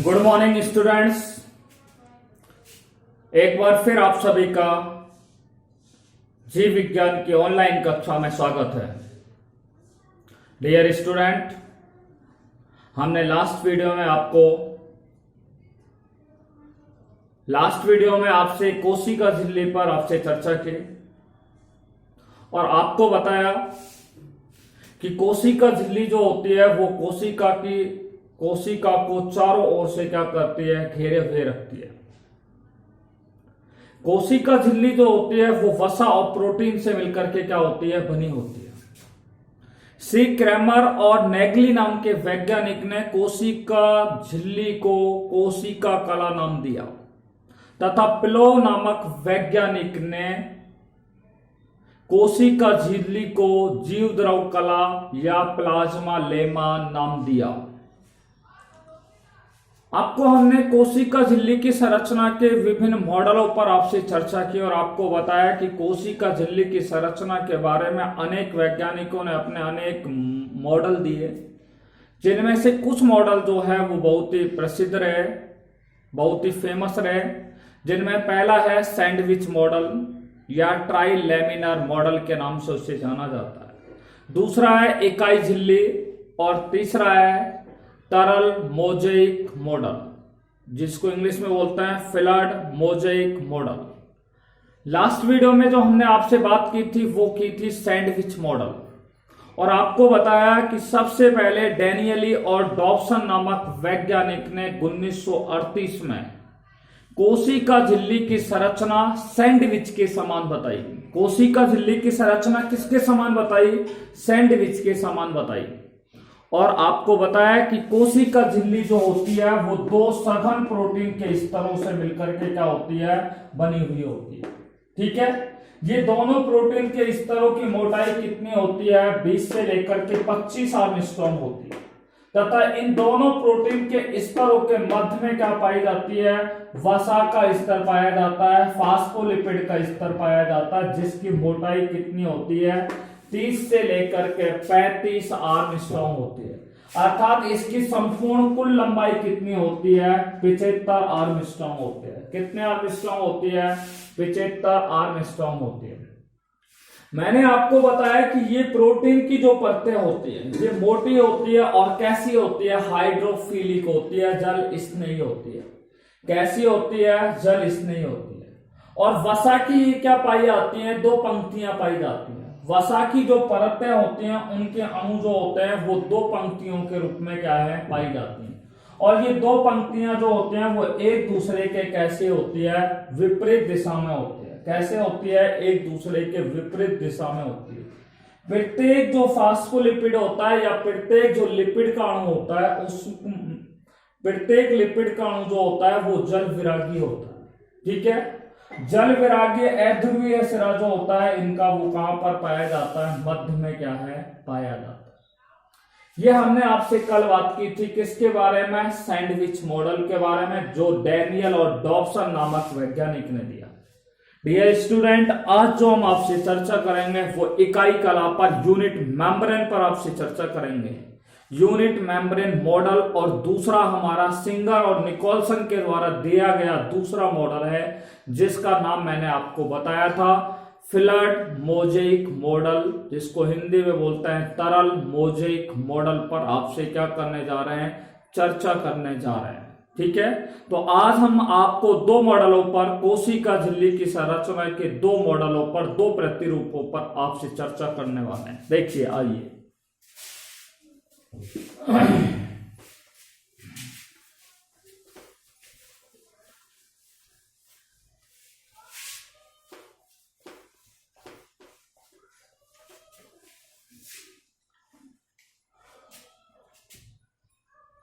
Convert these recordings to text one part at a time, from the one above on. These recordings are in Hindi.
Good morning students. एक बार फिर आप सभी का जीव विज्ञान की ऑनलाइन कक्षा में स्वागत है। डियर स्टूडेंट, हमने लास्ट वीडियो में आपसे कोशिका झिल्ली पर आपसे चर्चा की और आपको बताया कि कोशिका झिल्ली जो होती है वो कोशिका को चारों ओर से क्या करती है, घेरे हुए रखती है। कोशिका झिल्ली जो होती है वो वसा और प्रोटीन से मिलकर के क्या होती है, बनी होती है। सी क्रैमर और नेगली नाम के वैज्ञानिक ने कोशिका झिल्ली को कोशिका कला नाम दिया तथा प्लो नामक वैज्ञानिक ने कोशिका झिल्ली को जीव द्रव कला या प्लाज्मा लेमा नाम दिया। आपको हमने कोशिका झिल्ली की संरचना के विभिन्न मॉडलों पर आपसे चर्चा की और आपको बताया कि कोशिका झिल्ली की संरचना के बारे में अनेक वैज्ञानिकों ने अपने अनेक मॉडल दिए, जिनमें से कुछ मॉडल जो है वो बहुत ही प्रसिद्ध रहे, बहुत ही फेमस रहे। जिनमें पहला है सैंडविच मॉडल या ट्राइलेमिनर मॉडल के नाम से उसे जाना जाता है। दूसरा है इकाई झिल्ली और तीसरा है तरल मोजेइक मॉडल, जिसको इंग्लिश में बोलते हैं फिलर्ड मोजेइक मॉडल। लास्ट वीडियो में जो हमने आपसे बात की थी वो की थी सैंडविच मॉडल और आपको बताया कि सबसे पहले डैनियली और डॉब्सन नामक वैज्ञानिक ने 1938 में कोशिका झिल्ली की संरचना सैंडविच के समान बताई। कोशिका झिल्ली की संरचना किसके समान बताई? सैंडविच के समान बताई। और आपको बताया कि कोशिका झिल्ली जो होती है वो दो सघन प्रोटीन के स्तरों से मिलकर के क्या होती है, बनी हुई होती है। ठीक है, ये दोनों प्रोटीन के स्तरों की मोटाई कितनी होती है? 20 से लेकर के 25 आर्मस्ट्रॉन्ग होती है तथा इन दोनों प्रोटीन के स्तरों के मध्य में क्या पाई जाती है? वसा का स्तर पाया जाता है, फास्फोलिपिड का स्तर पाया जाता है, जिसकी मोटाई कितनी होती है? 30 से लेकर के 35 आर्मस्ट्रॉन्ग होती है। अर्थात इसकी संपूर्ण कुल लंबाई कितनी होती है? 75 आर्मस्ट्रॉन्ग होती है। कितने आर्मस्ट्रॉन्ग होती है? 75 आर्मस्ट्रॉन्ग होती है। मैंने आपको बताया कि ये प्रोटीन की जो परतें होती है ये मोटी होती है और कैसी होती है? हाइड्रोफिलिक होती है, जल स्नेही होती है। कैसी होती है? जल स्नेही होती है। और वसा की क्या पाई जाती है? दो पंक्तियां पाई जाती हैं। वसा की जो परतें होती हैं उनके अणु जो होते हैं वो दो पंक्तियों के रूप में क्या है, पाई जाती हैं। और ये दो पंक्तियां जो होती हैं वो एक दूसरे के कैसे होती है? विपरीत दिशा में होती है। कैसे होती है? एक दूसरे के विपरीत दिशा में होती है। प्रत्येक जो फास्फोलिपिड होता है या प्रत्येक जो लिपिड का अणु होता है उस प्रत्येक लिपिड का अणु जो होता है वो जल विरागी होता है। ठीक है, जल विरागी अध्रुवीय सिरा जो होता है इनका वो कहां पर पाया जाता है? मध्य में क्या है, पाया जाता है। ये हमने आपसे कल बात की थी किसके बारे में? सैंडविच मॉडल के बारे में, जो डैनियल और डॉब्सन नामक वैज्ञानिक ने दिया। डियर स्टूडेंट, आज जो हम आपसे चर्चा करेंगे वो इकाई कला पर, यूनिट मेम्ब्रेन पर आपसे चर्चा करेंगे। यूनिट मेम्ब्रेन मॉडल और दूसरा हमारा सिंगर और निकोलसन के द्वारा दिया गया दूसरा मॉडल है जिसका नाम मैंने आपको बताया था फिलर्ड मोजेइक मॉडल, जिसको हिंदी में बोलते हैं तरल मोजेइक मॉडल पर आपसे क्या करने जा रहे हैं? चर्चा करने जा रहे हैं। ठीक है, तो आज हम आपको दो मॉडलों पर, कोशिका झिल्ली की संरचना के दो मॉडलों पर, दो प्रतिरूपों पर आपसे चर्चा करने वाले हैं। देखिए, आइए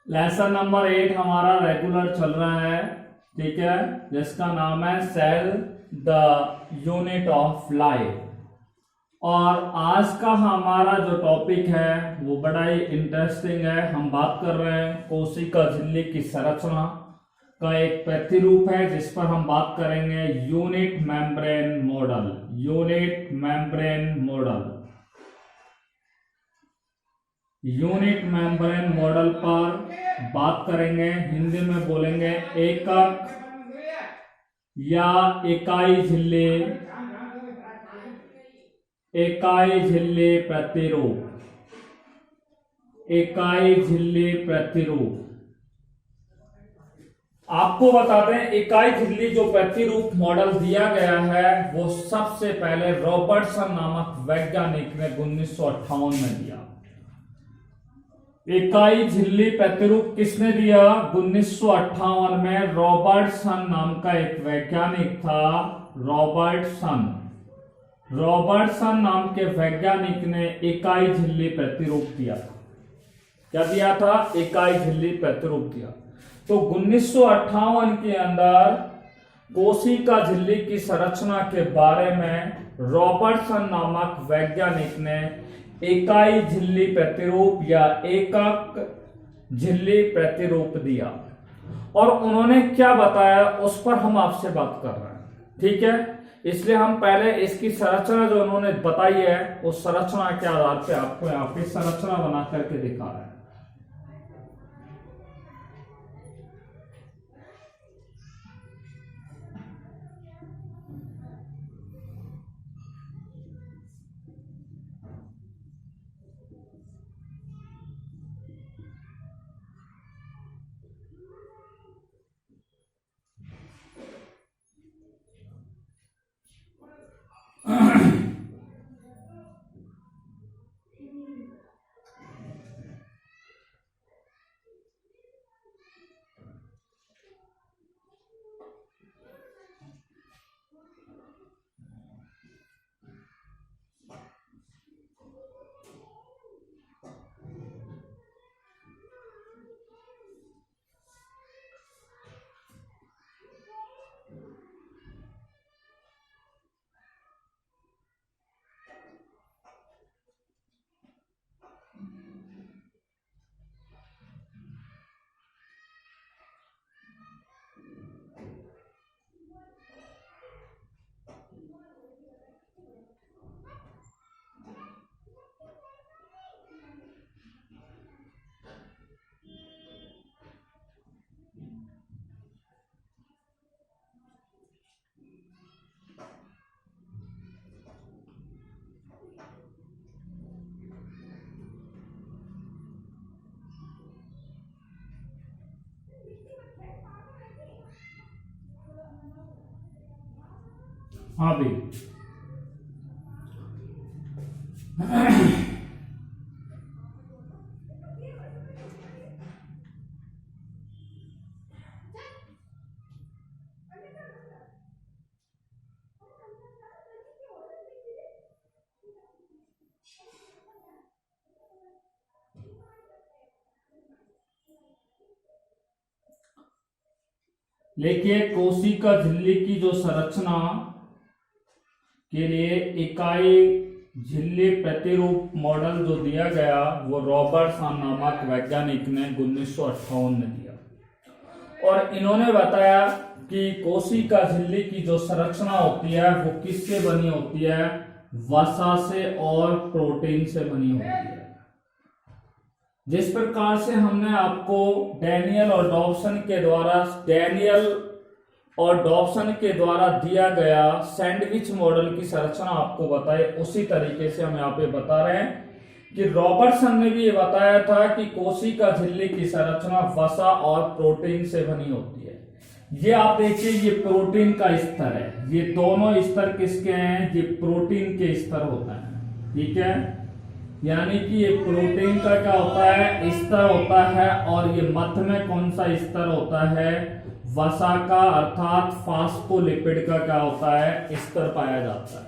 लेसन नंबर 8 हमारा रेगुलर चल रहा है। ठीक है, जिसका नाम है cell the unit of life. और आज का हमारा जो टॉपिक है वो बड़ा ही इंटरेस्टिंग है। हम बात कर रहे हैं कोशिका झिल्ली की संरचना का एक प्रतिरूप है जिस पर हम बात करेंगे unit membrane model. Unit membrane model, unit membrane model पर बात करेंगे, हिंदी में बोलेंगे एकक या इकाई झिल्ली, इकाई झिल्ली प्रतिरूप, इकाई झिल्ली प्रतिरूप। आपको बता दें इकाई झिल्ली जो प्रतिरूप मॉडल दिया गया है वो सबसे पहले रॉबर्टसन नामक वैज्ञानिक ने 1958 में दिया। इकाई झिल्ली प्रतिरूप किसने दिया? 1958 में रॉबर्टसन नाम का एक वैज्ञानिक था। रॉबर्टसन नाम के वैज्ञानिक ने इकाई झिल्ली प्रतिरूप दिया था। क्या दिया था? इकाई झिल्ली प्रतिरूप दिया। तो 1958 के अंदर कोशिका झिल्ली की संरचना के बारे में रॉबर्टसन नामक वैज्ञानिक ने इकाई झिल्ली प्रतिरूप या एकक झिल्ली प्रतिरूप दिया। और उन्होंने क्या बताया उस पर हम आपसे बात कर रहे हैं, ठीक है। इसलिए हम पहले इसकी संरचना जो उन्होंने बताई है उस संरचना के आधार पे आपको यहाँ पे संरचना बना करके दिखा रहे हैं। हाँ भी देखिए कोशिका झिल्ली की जो संरचना के लिए इकाई झिल्ली प्रतिरूप मॉडल जो दिया गया वो रॉबर्टसन नामक वैज्ञानिक ने 1958 में दिया। और इन्होंने बताया कि कोशिका झिल्ली की जो संरचना होती है वो किससे बनी होती है? वसा से और प्रोटीन से बनी होती है। जिस प्रकार से हमने आपको डैनियल और डॉब्सन के द्वारा दिया गया सैंडविच मॉडल की संरचना आपको बताए, उसी तरीके से हम यहाँ पे बता रहे हैं कि रॉबर्टसन ने भी ये बताया था कि कोशिका झिल्ली की संरचना वसा और प्रोटीन से बनी होती है। ये आप देखिए ये प्रोटीन का स्तर है, ये दोनों स्तर किसके हैं? ये प्रोटीन के स्तर होता है, ठीक है। यानी कि ये प्रोटीन का क्या होता है? स्तर होता है। और ये मध्य में कौन सा स्तर होता है? वसा का, अर्थात फास्फोलिपिड का क्या होता है? स्तर पाया जाता है।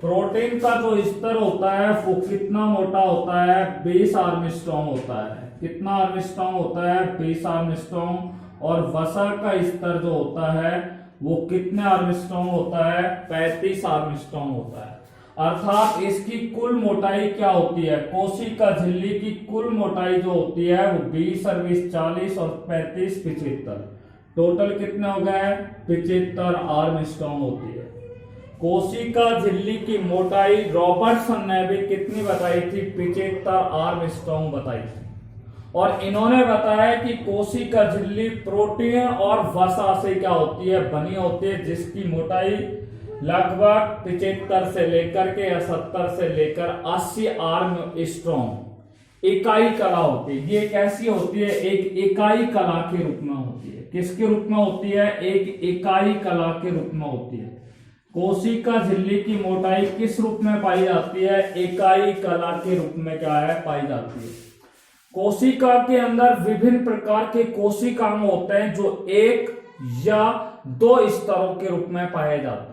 प्रोटीन का जो स्तर होता है वो कितना मोटा होता है? 20 आर्मस्ट्रॉन्ग होता है। कितना आर्मस्ट्रॉन्ग होता है? 20 आर्मस्ट्रॉन्ग। और वसा का स्तर जो होता है वो कितने आर्मस्ट्रॉन्ग होता है? 35 आर्मस्ट्रॉन्ग होता है। अर्थात इसकी कुल मोटाई क्या होती है? कोशिका झिल्ली की कुल मोटाई जो होती है वो 20 और 20 40 और 35 75, टोटल कितने हो गए? 75 आर्मस्ट्रॉन्ग होती है। कोशिका झिल्ली की मोटाई रॉबर्टसन ने भी कितनी बताई थी? 75 आर्मस्ट्रॉन्ग बताई थी। और इन्होंने बताया कि कोशिका झिल्ली प्रोटीन और वसा से क्या होती है, बनी होती है, जिसकी मोटाई लगभग 75 से लेकर के या 70 से लेकर 80 आर्म स्ट्रॉन्ग इकाई कला होती है। ये कैसी होती है, एक इकाई कला के रूप में होती है। किसके रूप में होती है, एक इकाई कला के रूप में होती है। कोशिका झिल्ली की मोटाई किस रूप में पाई जाती है, इकाई कला के रूप में क्या है, पाई जाती है। कोशिका के अंदर विभिन्न प्रकार के कोशिकांग होते हैं जो एक या दो स्तरों के रूप में पाए जाते हैं।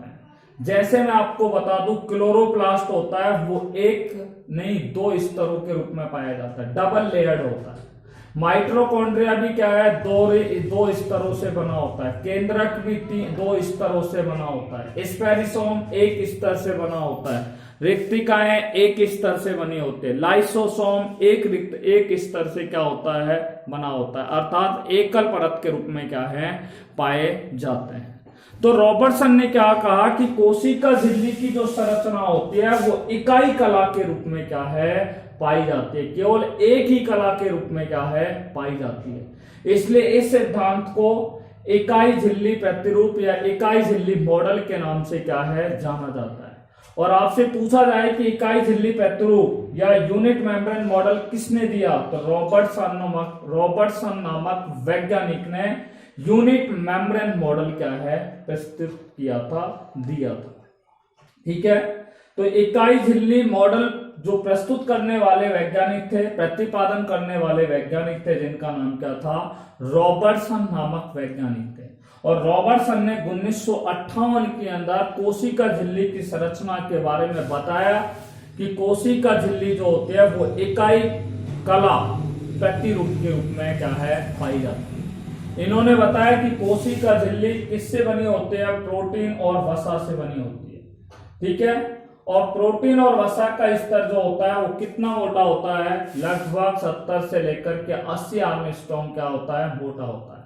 जैसे मैं आपको बता दूं, क्लोरोप्लास्ट होता है, वो एक नहीं 2 स्तरों के रूप में पाया जाता है, डबल लेयर्ड होता है। माइटोकॉन्ड्रिया भी क्या है, दो स्तरों से बना होता है। केंद्रक भी 2 स्तरों से बना होता है। स्पेरिसोम एक स्तर से बना होता है। रिक्तिकाएं एक स्तर से बनी होती है। लाइसोसोम एक स्तर से क्या होता है, बना होता है, अर्थात एकल परत के रूप में क्या है, पाए जाते हैं। तो रॉबर्टसन ने क्या कहा कि कोशिका झिल्ली की जो संरचना होती है वो इकाई कला के रूप में क्या है, पाई जाती है, केवल एक ही कला के रूप में क्या है, पाई जाती है। इसलिए इस सिद्धांत को इकाई झिल्ली प्रतिरूप या इकाई झिल्ली मॉडल के नाम से क्या है, जाना जाता है। और आपसे पूछा जाए कि इकाई झिल्ली प्रतिरूप या यूनिट मेम्ब्रेन मॉडल किसने दिया, तो रॉबर्टसन नामक वैज्ञानिक ने यूनिट मेम्ब्रेन मॉडल क्या है, प्रस्तुत किया था, दिया था। ठीक है, तो इकाई झिल्ली मॉडल जो प्रस्तुत करने वाले वैज्ञानिक थे, प्रतिपादन करने वाले वैज्ञानिक थे, जिनका नाम क्या था, रॉबर्टसन नामक वैज्ञानिक थे। और रॉबर्टसन ने 1958 के अंदर कोशिका झिल्ली की संरचना के बारे में बताया कि कोशिका झिल्ली जो होती है वो इकाई कला प्रतिरूप के रूप में क्या है, पाई जाती है। इन्होंने बताया कि कोशिका झिल्ली किससे बनी होती है, प्रोटीन और वसा से बनी होती है। ठीक है, और प्रोटीन और वसा का स्तर जो होता है वो कितना मोटा होता है, लगभग 70 से लेकर के 80 आर्मस्ट्रॉन्ग क्या होता है, मोटा होता है।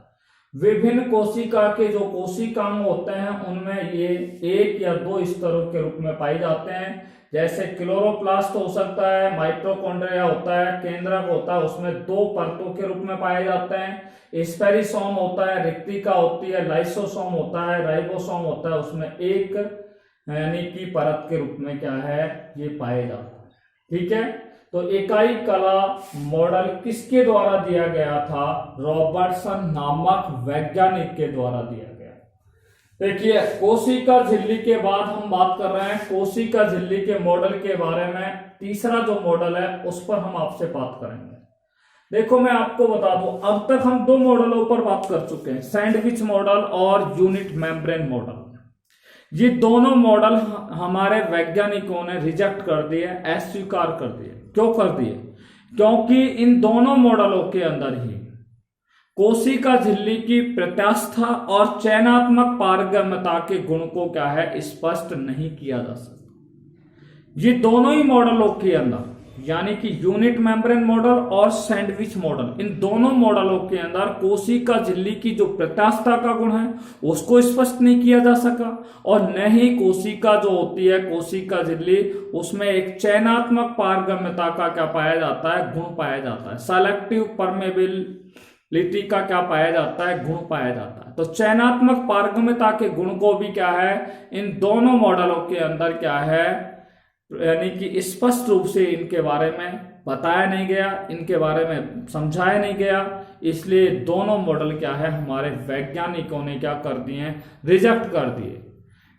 विभिन्न कोशिका के जो कोशिकांग होते हैं उनमें ये एक या दो स्तरों के रूप में पाए जाते हैं। जैसे क्लोरोप्लास्ट हो सकता है, माइटोकॉन्ड्रिया होता है, केंद्रक होता है, उसमें 2 परतों के रूप में पाए जाते हैं। स्पेरिसोम होता है, रिक्तिका होती है, लाइसोसोम होता है, राइबोसोम होता है, उसमें एक यानी कि परत के रूप में क्या है, ये पाए जाते हैं। ठीक है, तो इकाई कला मॉडल किसके द्वारा दिया गया था, रॉबर्टसन नामक वैज्ञानिक के द्वारा दिया गया। देखिए, कोशिका झिल्ली के बाद हम बात कर रहे हैं कोशिका झिल्ली के मॉडल के बारे में। तीसरा जो मॉडल है उस पर हम आपसे बात करेंगे। देखो, मैं आपको बता दूं, अब तक हम 2 मॉडलों पर बात कर चुके हैं, सैंडविच मॉडल और यूनिट मेम्ब्रेन मॉडल। ये दोनों मॉडल हमारे वैज्ञानिकों ने रिजेक्ट कर दिए, अस्वीकार कर दिए। क्यों कर दिए, क्योंकि इन दोनों मॉडलों के अंदर ही कोशिका झिल्ली की प्रत्यास्था और चयनात्मक पारगम्यता के गुण को क्या है, स्पष्ट नहीं किया जा सकता। ये दोनों ही मॉडलों के अंदर, यानी कि यूनिट मेम्ब्रेन मॉडल और सैंडविच मॉडल, इन दोनों मॉडलों के अंदर कोशिका झिल्ली की जो प्रत्यास्था का गुण है उसको स्पष्ट नहीं किया जा सका, और न ही कोशिका जो होती है, कोशिका झिल्ली, उसमें एक चयनात्मक पारगम्यता का क्या पाया जाता है, गुण पाया जाता है। सेलेक्टिव परमेबिलिटी का क्या पाया जाता है, गुण पाया जाता है। तो चयनात्मक पारगम्यता के गुण को भी क्या है, इन दोनों मॉडलों के अंदर क्या है, यानी कि स्पष्ट रूप से इनके बारे में बताया नहीं गया, इनके बारे में समझाया नहीं गया। इसलिए दोनों मॉडल क्या है, हमारे वैज्ञानिकों ने क्या कर दिए, रिजेक्ट कर दिए।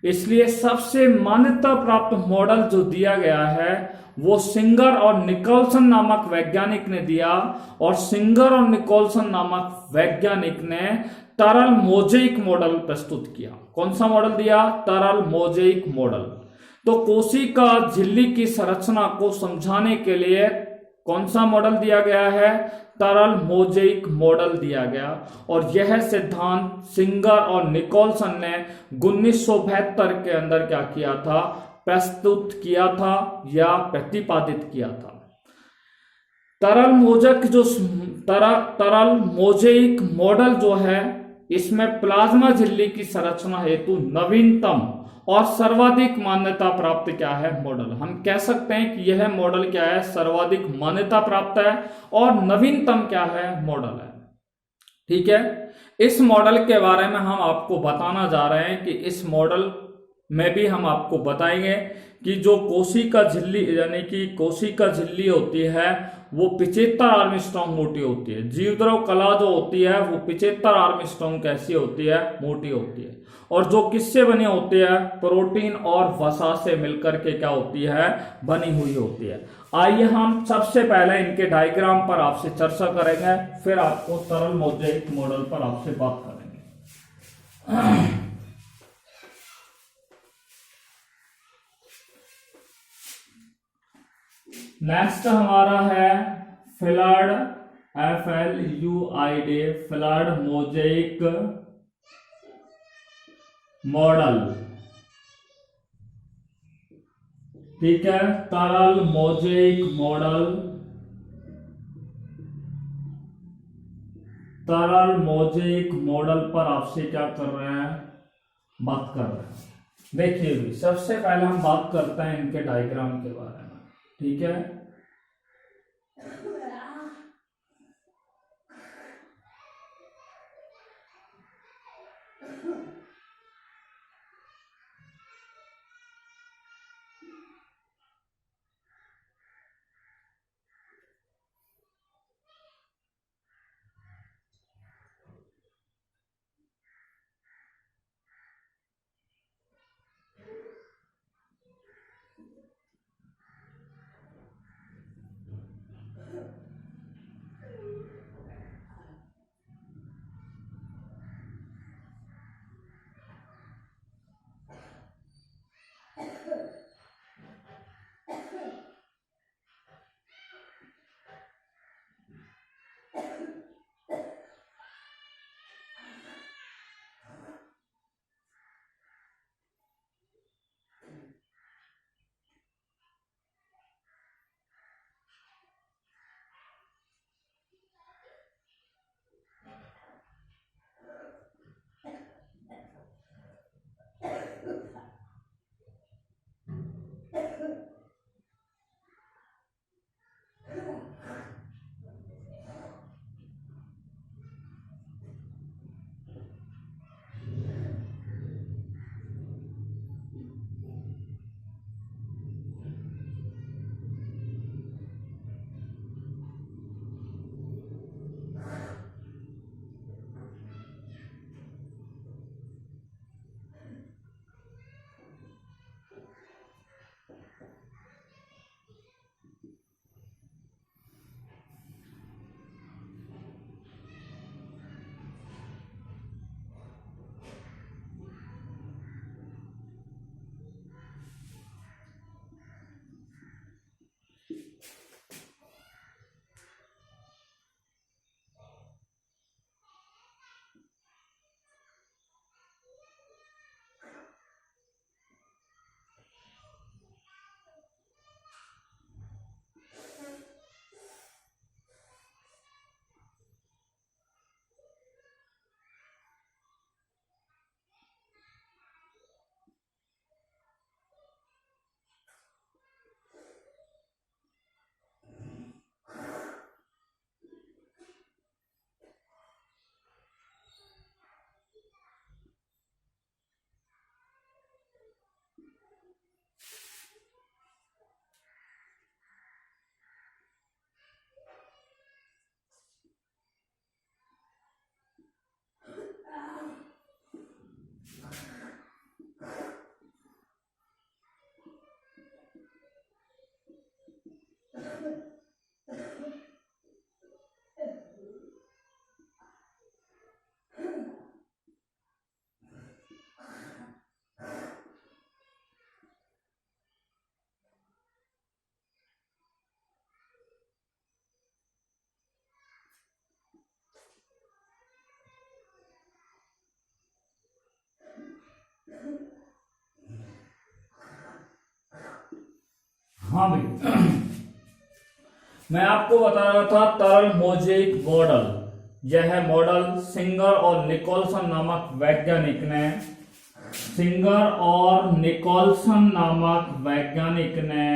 इसलिए सबसे मान्यता प्राप्त मॉडल जो दिया गया है वो सिंगर और निकोलसन नामक वैज्ञानिक ने दिया, और सिंगर और निकोलसन नामक वैज्ञानिक ने तरल मोजेइक मॉडल प्रस्तुत किया। कौन सा मॉडल दिया, तरल मोजेइक मॉडल। तो कोशिका झिल्ली की संरचना को समझाने के लिए कौन सा मॉडल दिया गया है, तरल मोजेइक मॉडल दिया गया। और यह सिद्धांत सिंगर और निकोलसन ने 1972 के अंदर क्या किया था, प्रस्तुत किया था या प्रतिपादित किया था। तरल मोजेइक मॉडल जो है, इसमें प्लाज्मा झिल्ली की संरचना हेतु नवीनतम और सर्वाधिक मान्यता प्राप्त क्या है मॉडल। हम कह सकते हैं कि यह मॉडल क्या है, सर्वाधिक मान्यता प्राप्त है और नवीनतम क्या है मॉडल है। ठीक है, इस मॉडल के बारे में हम आपको बताना जा रहे हैं कि इस मॉडल में भी हम आपको बताएंगे कि जो कोशिका झिल्ली यानी कि कोशिका झिल्ली होती है वो 75 आर्मस्ट्रॉन्ग मोटी होती है। जीवद्रव कला जो होती है वो 75 आर्मस्ट्रॉन्ग कैसी होती है, मोटी होती है। और जो किससे बनी होती है, प्रोटीन और वसा से मिलकर के क्या होती है, बनी हुई होती है। आइए हम सबसे पहले इनके डायग्राम पर आपसे चर्चा करेंगे, फिर आपको सरल मोज़ेइक मॉडल पर आपसे बात करेंगे। नेक्स्ट हमारा है फ्लड, FLUID, फ्लड मोज़ेइक मॉडल। ठीक है, तरल मोज़ेइक मॉडल, तरल मोज़ेइक मॉडल पर आपसे क्या कर रहे हैं, बात कर रहे हैं। देखिए भी सबसे पहले हम बात करते हैं इनके डायग्राम के बारे में। ठीक है, हाँ भाई मैं आपको बता रहा था तरल मोज़ेइक मॉडल। यह मॉडल सिंगर और निकोलसन नामक वैज्ञानिक ने सिंगर और निकोलसन नामक वैज्ञानिक ने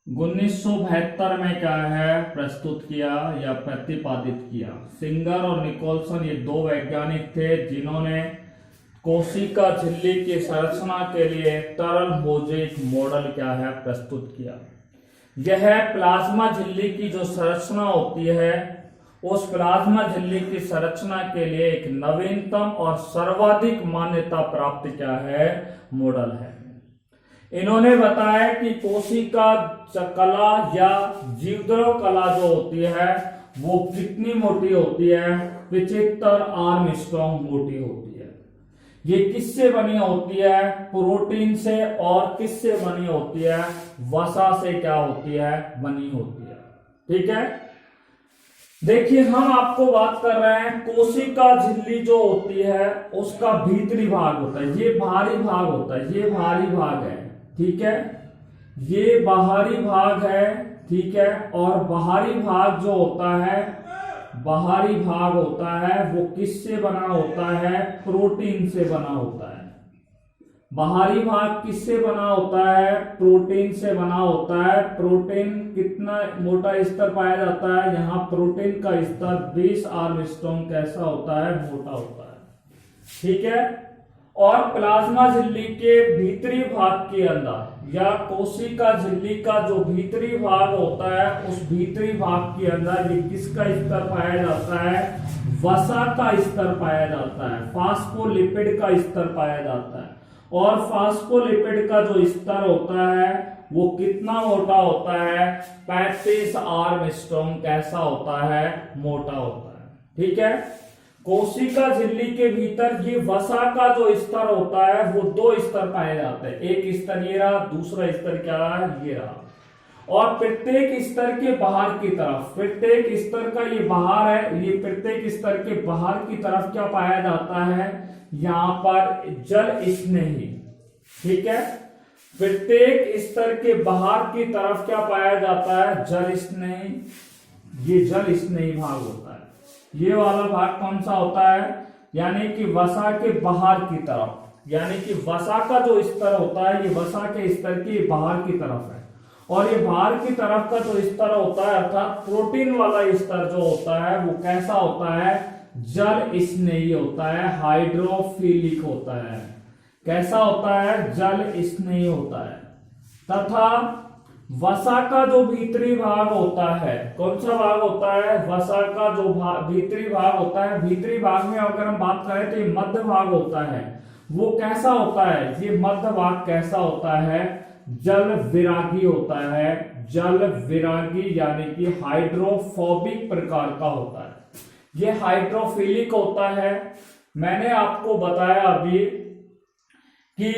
1972 में क्या है प्रस्तुत किया या प्रतिपादित किया। सिंगर और निकोलसन ये दो वैज्ञानिक थे जिन्होंने कोशिका झिल्ली की संरचना के लिए तरल मोज़ेक मॉडल क्या है प्रस्तुत किया। यह प्लाज्मा झिल्ली की जो संरचना होती है उस प्लाज्मा झिल्ली की संरचना के लिए एक नवीनतम और सर्वाधिक मान्यता प्राप्त क्या है मॉडल है। इन्होंने बताया कि कोशिका कला या जीवद्रव कला जो होती है वो कितनी मोटी होती है, 75 आर्मस्ट्रॉन्ग मोटी होती है। ये किससे बनी होती है, प्रोटीन से, और किससे बनी होती है, वसा से क्या होती है बनी होती है। ठीक है, देखिए हम आपको बात कर रहे हैं कोशिका झिल्ली जो होती है उसका भीतरी भाग होता है, ये बाहरी भाग होता है, ये बाहरी भाग है। ठीक है, ये बाहरी भाग है। ठीक है, और बाहरी भाग जो होता है, बाहरी भाग होता है वो किससे बना होता है, प्रोटीन से बना होता है। बाहरी भाग किससे बना होता है, प्रोटीन से बना होता है। प्रोटीन कितना मोटा स्तर पाया जाता है, यहाँ प्रोटीन का स्तर 20 आर्मस्ट्रॉन्ग कैसा होता है, मोटा होता है। ठीक है, और प्लाज्मा झिल्ली के भीतरी भाग के अंदर या कोशिका झिल्ली का जो भीतरी भाग होता है उस भीतरी भाग के अंदर ये किसका स्तर पाया जाता है, वसा का स्तर पाया जाता है, फास्फोलिपिड का स्तर पाया जाता है। और फास्फोलिपिड का जो स्तर होता है वो कितना मोटा होता है, 35 आर्मस्ट्रॉन्ग कैसा होता है, मोटा होता है। ठीक है, कोशिका झिल्ली के भीतर ये वसा का जो स्तर होता है वो दो स्तर पाए जाते हैं, एक स्तर ये रहा, दूसरा स्तर क्या रहा, ये रहा। और प्रत्येक स्तर के बाहर की तरफ, प्रत्येक स्तर का ये बाहर है, ये प्रत्येक स्तर के बाहर की तरफ क्या पाया जाता है, यहां पर जल स्नेही। ठीक है, प्रत्येक स्तर के बाहर की तरफ क्या पाया जाता है, जल स्नेही। ये जल स्नेही भाग होता है। ये वाला भाग कौन सा होता है, यानी कि वसा के बाहर की तरफ, यानी कि वसा का जो स्तर होता है ये वसा के स्तर की बाहर की तरफ है। और ये बाहर की तरफ का जो स्तर होता है अर्थात प्रोटीन वाला स्तर जो होता है वो कैसा होता है, जल स्नेही होता है, हाइड्रोफिलिक होता है। कैसा होता है, जल स्नेही होता है। तथा वसा का जो भीतरी भाग होता है, कौन सा भाग होता है, वसा का जो भीतरी भाग होता है, भीतरी भाग में अगर हम बात करें तो ये मध्य भाग होता है, वो कैसा होता है, ये मध्य भाग कैसा होता है, जल विरागी होता है। जल विरागी यानी कि हाइड्रोफोबिक प्रकार का होता है। ये हाइड्रोफिलिक होता है। मैंने आपको बताया अभी कि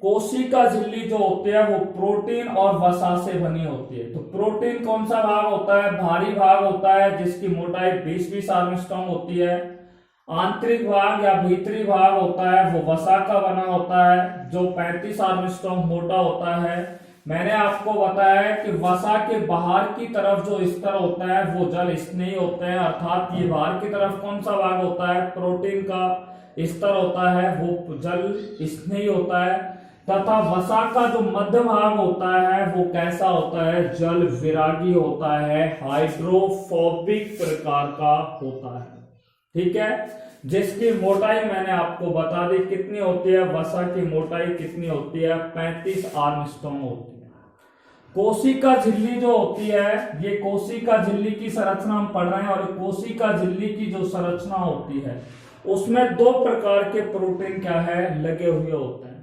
कोशिका झिल्ली जो होती है वो प्रोटीन और वसा से बनी होती है। तो प्रोटीन कौन सा भाग होता है, भारी भाग होता है जिसकी मोटाई 20-20 आर्मस्ट्रॉन्ग होती है। आंतरिक भाग या भीतरी भाग होता है वो वसा का बना होता है जो 35 आर्मस्ट्रॉन्ग मोटा होता है। मैंने आपको बताया कि वसा के बाहर की तरफ जो स्तर होता है वो जल स्नेही होते हैं, अर्थात ये बाहर की तरफ कौन सा भाग होता है, प्रोटीन का स्तर होता है वो जल स्नेही होता है। तथा वसा का जो मध्य भाग होता है वो कैसा होता है, जल विरागी होता है, हाइड्रोफोबिक प्रकार का होता है। ठीक है, जिसकी मोटाई मैंने आपको बता दी कितनी होती है, वसा की मोटाई कितनी होती है, 35 आर्मस्ट्रॉन्ग होती है। कोशिका झिल्ली जो होती है, ये कोशिका झिल्ली की संरचना हम पढ़ रहे हैं, और कोशिका झिल्ली की जो संरचना होती है उसमें दो प्रकार के प्रोटीन क्या है, लगे हुए होते हैं।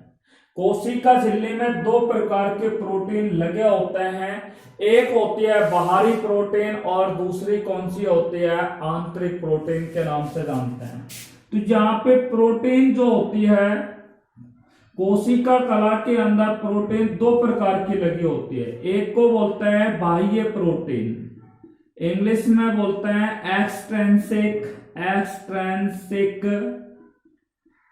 कोशिका झिल्ली में दो प्रकार के प्रोटीन लगे होते हैं, एक होती है बाहरी प्रोटीन और दूसरी कौन सी होती है, आंतरिक प्रोटीन के नाम से जानते हैं। तो यहाँ पे प्रोटीन जो होती है, कोशिका कला के अंदर प्रोटीन दो प्रकार की लगी होती है। एक को बोलते हैं बाह्य प्रोटीन, इंग्लिश में बोलते हैं एक्सट्रेंसिक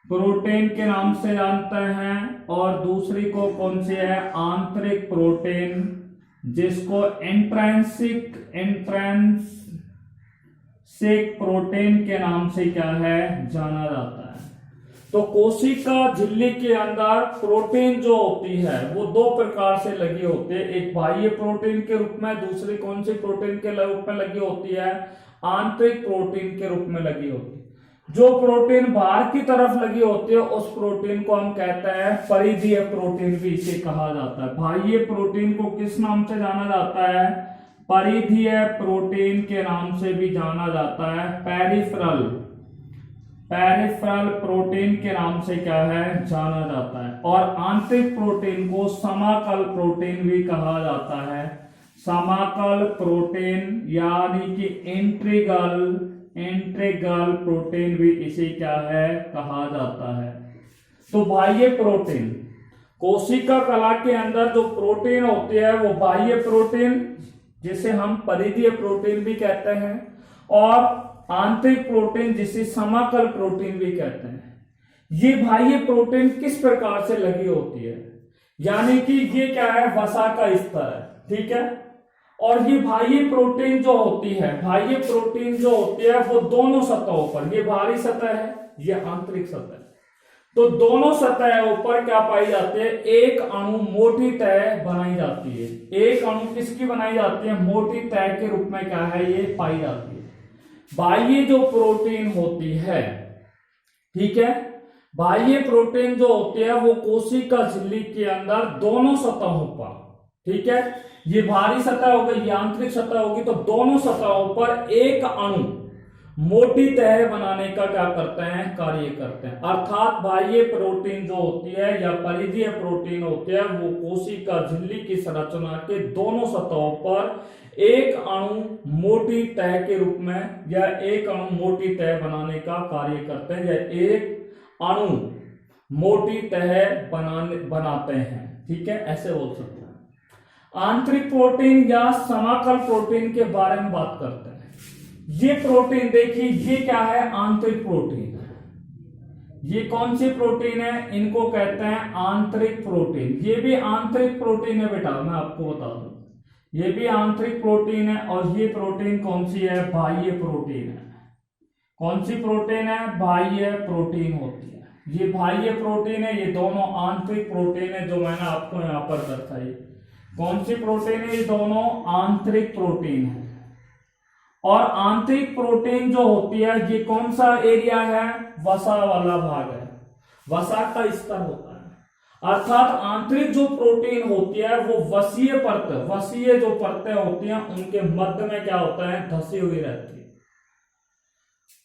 प्रोटीन के नाम से जानते हैं, और दूसरी को कौन सी है, आंतरिक प्रोटीन, जिसको इंट्रिंसिक प्रोटीन के नाम से क्या है, जाना जाता है। तो कोशिका झिल्ली के अंदर प्रोटीन जो होती है वो दो प्रकार से लगी होती है, एक बाह्य प्रोटीन के रूप में, दूसरी कौन सी प्रोटीन के रूप में लगी होती है, आंतरिक प्रोटीन के रूप में लगी होती है। जो प्रोटीन बाहर की तरफ लगी होती है उस प्रोटीन को हम कहते हैं परिधीय प्रोटीन, भी इसे कहा जाता है। बाह्य प्रोटीन को किस नाम से जाना जाता है, परिधीय प्रोटीन के नाम से भी जाना जाता है, पेरिफेरल प्रोटीन के नाम से क्या है, जाना जाता है। और आंतरिक प्रोटीन को समाकल प्रोटीन भी कहा जाता है, समाकल प्रोटीन यानी कि इंट्रीगल प्रोटीन भी इसे क्या है, कहा जाता है। तो बाह्य प्रोटीन, कोशिका कला के अंदर जो प्रोटीन होती है वो बाह्य प्रोटीन जिसे हम परिधीय प्रोटीन भी कहते हैं, और आंतरिक प्रोटीन जिसे समाकल प्रोटीन भी कहते हैं। ये बाह्य प्रोटीन किस प्रकार से लगी होती है, यानी कि ये क्या है, वसा का स्तर है, ठीक है। और ये बाह्य प्रोटीन जो होती है, बाह्य प्रोटीन जो होती है वो दोनों सतहों पर, ये बाहरी सतह है, ये आंतरिक सतह है, तो दोनों सतहों पर क्या पाई जाती है, एक अणु मोटी तह बनाई जाती है। एक अणु किसकी बनाई जाती है, मोटी तह के रूप में क्या है, ये पाई जाती है। बाह्य जो प्रोटीन होती है, ठीक है, बाह्य प्रोटीन जो होती है वो कोशिका झिल्ली के अंदर दोनों सतहों पर, ठीक है, ये बाहरी सतह हो गई, ये आंतरिक सतह होगी, तो दोनों सतहों पर एक अणु मोटी तह बनाने का क्या करते हैं, कार्य करते हैं। अर्थात बाह्य प्रोटीन जो होती है या परिधीय प्रोटीन होती है वो कोशिका झिल्ली की संरचना के दोनों सतहों पर एक अणु मोटी तह के रूप में या एक अणु मोटी तह बनाने का कार्य करते हैं, या एक अणु मोटी तह बनाते हैं, ठीक है, ऐसे बोल सकते हैं। आंतरिक प्रोटीन या समाकल प्रोटीन के बारे में बात करते हैं। ये प्रोटीन देखिए, ये क्या है, आंतरिक प्रोटीन है। ये कौन सी प्रोटीन है, इनको कहते हैं आंतरिक प्रोटीन। ये भी आंतरिक प्रोटीन है बेटा, मैं आपको बता दूं, ये भी आंतरिक प्रोटीन है। और ये प्रोटीन कौन सी है, बाह्य प्रोटीन है। कौन सी प्रोटीन है, बाह्य प्रोटीन होती है। ये बाह्य प्रोटीन है, ये दोनों आंतरिक प्रोटीन है जो मैंने आपको यहां पर दर्शाई। कौन सी प्रोटीन है, ये दोनों आंतरिक प्रोटीन है। और आंतरिक प्रोटीन जो होती है ये कौन सा एरिया है, वसा वाला भाग है, वसा का स्तर होता है। अर्थात आंतरिक जो प्रोटीन होती है वो वसीय परत, वसीय जो परतें होती हैं उनके मध्य में क्या होता है, धसी हुई रहती है।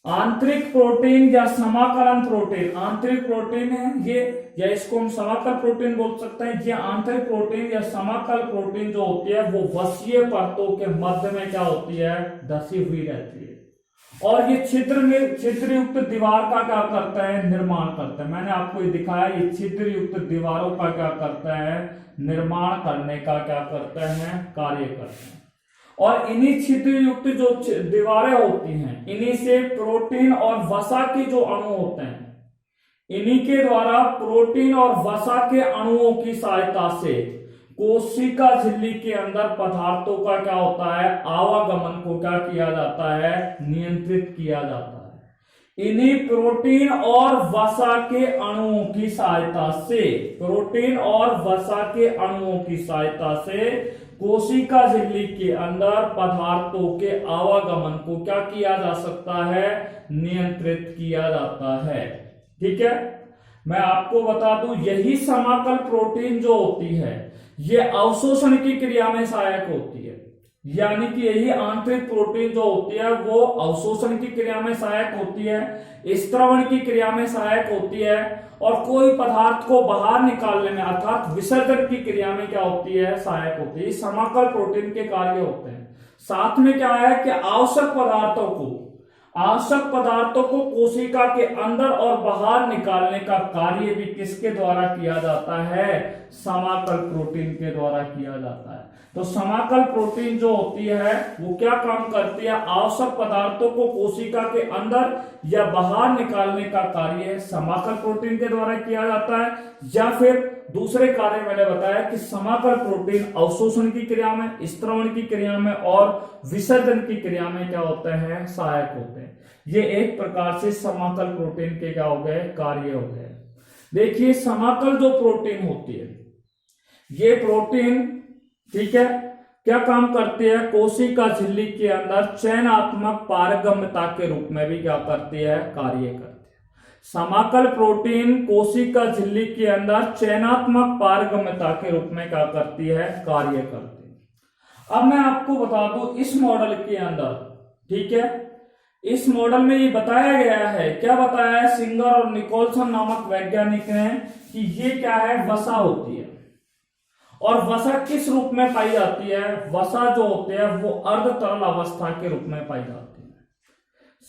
आंतरिक प्रोटीन या समाकलन प्रोटीन, आंतरिक प्रोटीन है ये, या इसको हम समाकल प्रोटीन बोल सकते हैं। ये आंतरिक प्रोटीन या समाकल प्रोटीन जो होती है वो वसीय परतों के मध्य में क्या होती है, धसी हुई रहती है। और ये छिद्र युक्त दीवार का क्या करता है, निर्माण करता है। मैंने आपको ये दिखाया, ये छिद्र युक्त दीवारों का क्या करता है, निर्माण करने का क्या करते हैं, कार्य करते हैं। और इन्हीं छिद्र युक्त जो दीवारें होती हैं, इन्हीं से प्रोटीन और वसा के जो अणु होते हैं, इन्हीं के द्वारा प्रोटीन और वसा के अणुओं की सहायता से कोशिका झिल्ली के अंदर पदार्थों का क्या होता है, आवागमन को क्या किया जाता है, नियंत्रित किया जाता है। इन्हीं प्रोटीन और वसा के अणुओं की सहायता से, प्रोटीन और वसा के अणुओं की सहायता से कोशिका झिल्ली के अंदर पदार्थों के आवागमन को क्या किया जा सकता है, नियंत्रित किया जाता है, ठीक है। मैं आपको बता दूं, यही समाकल प्रोटीन जो होती है ये अवशोषण की क्रिया में सहायक होती है। यानी कि यही आंतरिक प्रोटीन जो होती है वो अवशोषण की क्रिया में सहायक होती है, स्त्रवण की क्रिया में सहायक होती है, और कोई पदार्थ को बाहर निकालने में अर्थात विसर्जन की क्रिया में क्या होती है, सहायक होती है। समाकल प्रोटीन के कार्य होते हैं। साथ में क्या है कि आवश्यक पदार्थों को कोशिका के अंदर और बाहर निकालने का कार्य भी किसके द्वारा किया जाता है, समाकल प्रोटीन के द्वारा किया जाता है। तो समाकल प्रोटीन जो होती है वो क्या काम करती है, आवश्यक पदार्थों को कोशिका के अंदर या बाहर निकालने का कार्य समाकल प्रोटीन के द्वारा किया जाता है। या फिर दूसरे कार्य मैंने बताया कि समाकल प्रोटीन अवशोषण की क्रिया में, स्त्रवण की क्रिया में और विसर्जन की क्रिया में क्या होते हैं, सहायक होते हैं। ये एक प्रकार से समाकल प्रोटीन के क्या हो गए, कार्य हो गए। देखिए समाकल जो प्रोटीन होती है, ये प्रोटीन ठीक है क्या काम करती है, कोशिका झिल्ली के अंदर चयनात्मक पारगम्यता के रूप में भी क्या करती है, कार्य करती है। समाकल प्रोटीन कोशिका झिल्ली के अंदर चयनात्मक पारगम्यता के रूप में क्या करती है, कार्य करती है। अब मैं आपको बता दूं इस मॉडल के अंदर, ठीक है, इस मॉडल में ये बताया गया है, क्या बताया है, सिंगर और निकोलसन नामक वैज्ञानिक ने कि ये क्या है, वसा होती है। और वसा किस रूप में पाई जाती है, वसा जो होते हैं वो अर्ध तरल अवस्था के रूप में पाई जाती है।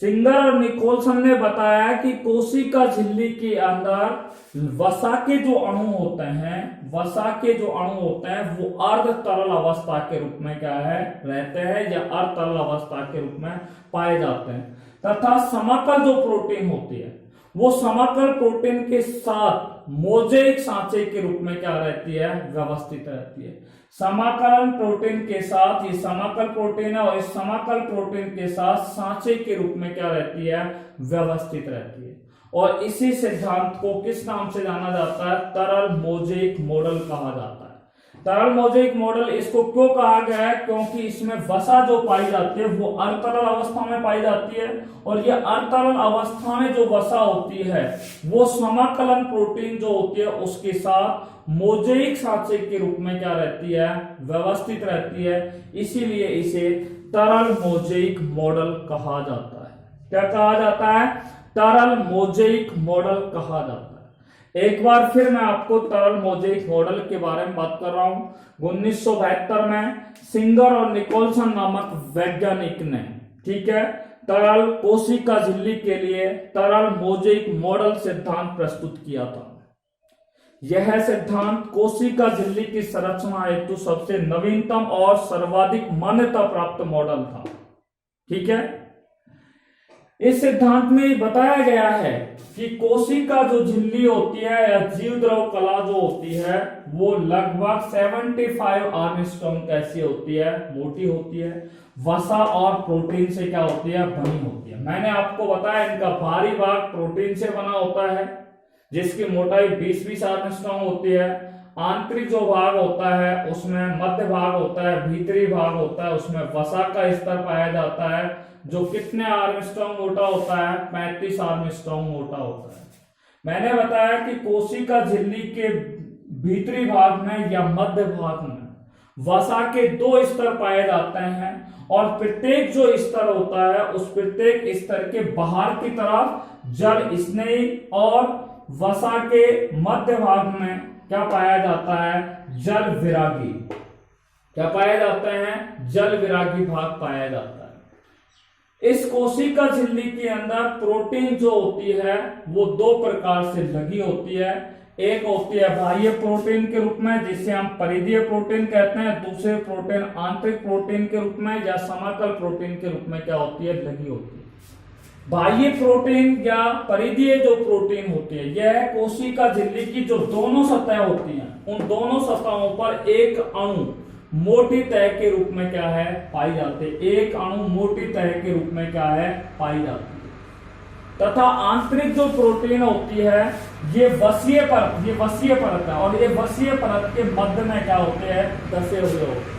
सिंगर और निकोलसन ने बताया कि कोशिका झिल्ली के अंदर वसा के जो अणु होते हैं, वसा के जो अणु होते हैं वो अर्ध तरल अवस्था के रूप में क्या है, रहते हैं या अर्ध तरल अवस्था के रूप में पाए जाते हैं। तथा समाकल जो प्रोटीन होती है वो समाकल प्रोटीन के साथ मोजेक सांचे के रूप में क्या रहती है, व्यवस्थित रहती है। समाकलन प्रोटीन के साथ, ये समाकल प्रोटीन है और इस समाकल प्रोटीन के साथ सांचे के रूप में क्या रहती है, व्यवस्थित रहती है। और इसी सिद्धांत को किस नाम से जाना जाता है, तरल मोजेक मॉडल कहा जाता है। तरल मोजेक मॉडल इसको क्यों कहा गया है, क्योंकि इसमें वसा जो पाई जाती है वो अर्धतरल अवस्था में पाई जाती है और ये अर्धतरल अवस्था में जो वसा होती है वो समाकलन प्रोटीन जो होती है उसके साथ मोजेक सांचे के रूप में क्या रहती है, व्यवस्थित रहती है। इसीलिए इसे तरल मोजेक मॉडल कहा जाता है। क्या कहा जाता है, तरल मोजेक मॉडल कहा जाता है। एक बार फिर मैं आपको तरल मोजेक मॉडल के बारे में बात कर रहा हूं। 1972 में सिंगर और निकोलसन नामक वैज्ञानिक ने, ठीक है, तरल कोशिका झिल्ली के लिए तरल मोजेक मॉडल सिद्धांत प्रस्तुत किया था। यह सिद्धांत कोशिका झिल्ली की संरचना हेतु सबसे नवीनतम और सर्वाधिक मान्यता प्राप्त मॉडल था। ठीक है, इस सिद्धांत में बताया गया है कि कोशिका जो झिल्ली होती है या जीव द्रव कला जो होती है वो लगभग 75 आर्मस्ट्रांग कैसी होती है, मोटी होती है, वसा और प्रोटीन से क्या होती है, बनी होती है। मैंने आपको बताया इनका भारी भाग प्रोटीन से बना होता है जिसकी मोटाई 20-20 आर्मस्ट्रांग होती है। आंतरिक जो भाग होता है उसमें मध्य भाग होता है, भीतरी भाग होता है, उसमें वसा का स्तर पाया जाता है जो कितने आर्मस्ट्रांग मोटा होता है, 35 आर्मस्ट्रांग मोटा होता है। मैंने बताया कि कोशिका झिल्ली के भीतरी भाग में या मध्य भाग में वसा के 2 स्तर पाए जाते हैं और प्रत्येक जो स्तर होता है उस प्रत्येक स्तर के बाहर की तरफ जल स्नेही और वसा के मध्य भाग में क्या पाया जाता है, जल विरागी। क्या पाया जाता है, जल विरागी भाग पाया जाता है। इस कोशिका झिल्ली के अंदर प्रोटीन जो होती है वो 2 प्रकार से लगी होती है। एक होती है बाह्य प्रोटीन के रूप में जिसे हम परिधीय प्रोटीन कहते हैं, दूसरे प्रोटीन आंतरिक प्रोटीन के रूप में या समाकल प्रोटीन के रूप में क्या होती है, लगी होती है। बाह्य प्रोटीन या परिधीय जो प्रोटीन होती है यह कोशिका झिल्ली की जो दोनों सतह होती हैं उन दोनों सतहों पर एक अणु मोटी तह के रूप में क्या है, पाई जाती है। एक अणु मोटी तह के रूप में क्या है, पाई जाती है। तथा आंतरिक जो प्रोटीन होती है ये वसीय परत है और ये वसीय परत के मध्य में क्या होते हैं, दसे हुए होते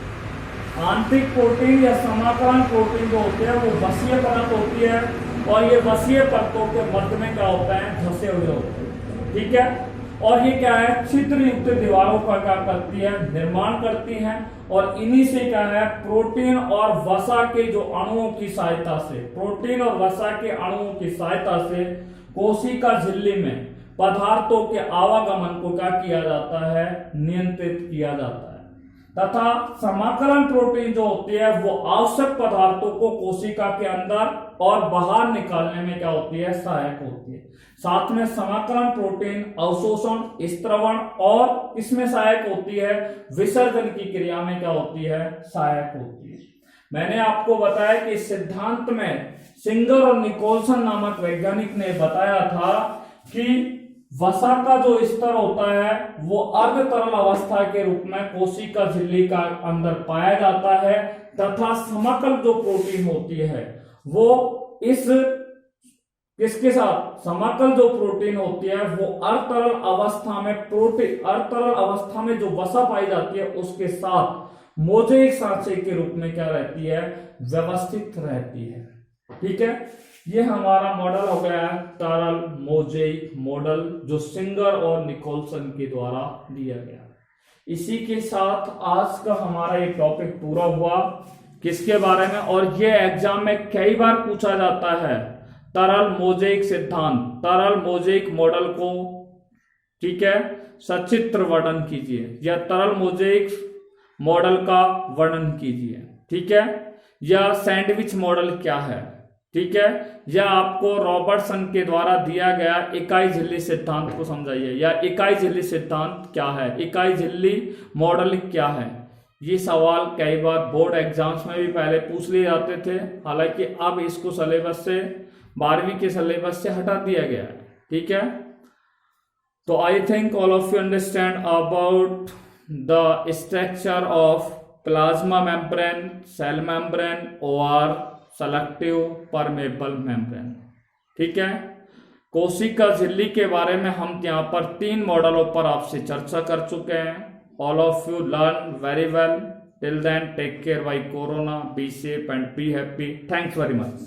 हैं। आंतरिक प्रोटीन या समाकलन प्रोटीन जो होते हैं वो वसीय परत होती है और ये वसीय परतों के मध्य में क्या होता है, धसे हुए होते हैं। ठीक है, और ये क्या है, छिद्र युक्त दीवारों का क्या करती है, निर्माण करती हैं और इन्हीं से क्या है, प्रोटीन और वसा के जो अणुओं की सहायता से, प्रोटीन और वसा के अणुओं की सहायता से कोशिका झिल्ली में पदार्थों के आवागमन को क्या किया जाता है, नियंत्रित किया जाता है। तथा समाकलन प्रोटीन जो होती है वो आवश्यक पदार्थों को कोशिका के अंदर और बाहर निकालने में क्या होती है, सहायक होती है। साथ में समाकलन प्रोटीन अवशोषण, स्त्रवण और इसमें सहायक होती है, विसर्जन की क्रिया में क्या होती है, सहायक होती है। मैंने आपको बताया कि सिद्धांत में सिंगर और निकोलसन नामक वैज्ञानिक ने बताया था कि वसा का जो स्तर होता है वो अर्ध तरल अवस्था के रूप में कोशिका झिल्ली का अंदर पाया जाता है तथा समाकल जो प्रोटीन होती है वो इस किसके साथ? समाकल जो प्रोटीन होती है वो अर्धतरल अवस्था में अर्धतरल अवस्था में जो वसा पाई जाती है उसके साथ मोजेक सांचे के रूप में क्या रहती है? व्यवस्थित रहती है। ठीक है, ये हमारा मॉडल हो गया है तरल मोजेक मॉडल, जो सिंगर और निकोलसन के द्वारा दिया गया। इसी के साथ आज का हमारा ये टॉपिक पूरा हुआ। किसके बारे में? और ये एग्जाम में कई बार पूछा जाता है, तरल मोजेक सिद्धांत, तरल मोजेक मॉडल को, ठीक है, सचित्र वर्णन कीजिए या तरल मोजेक मॉडल का वर्णन कीजिए। ठीक है, या सैंडविच मॉडल क्या है? ठीक है, या आपको रॉबर्टसन के द्वारा दिया गया इकाई झिल्ली सिद्धांत को समझाइए, या इकाई झिल्ली सिद्धांत क्या है, इकाई झिल्ली मॉडल क्या है। ये सवाल कई बार बोर्ड एग्जाम्स में भी पहले पूछ लिए जाते थे, हालांकि अब इसको सिलेबस से 12वीं के सिलेबस से हटा दिया गया है। ठीक है, तो I think all of you understand about the structure of plasma membrane, cell membrane और सेलेक्टिव परमेबल मेम्ब्रेन। ठीक है, कोशिका झिल्ली के बारे में हम यहाँ पर 3 मॉडलों पर आपसे चर्चा कर चुके हैं। All of you learn very well. Till then take care bye corona, be safe and be happy. Thanks very much.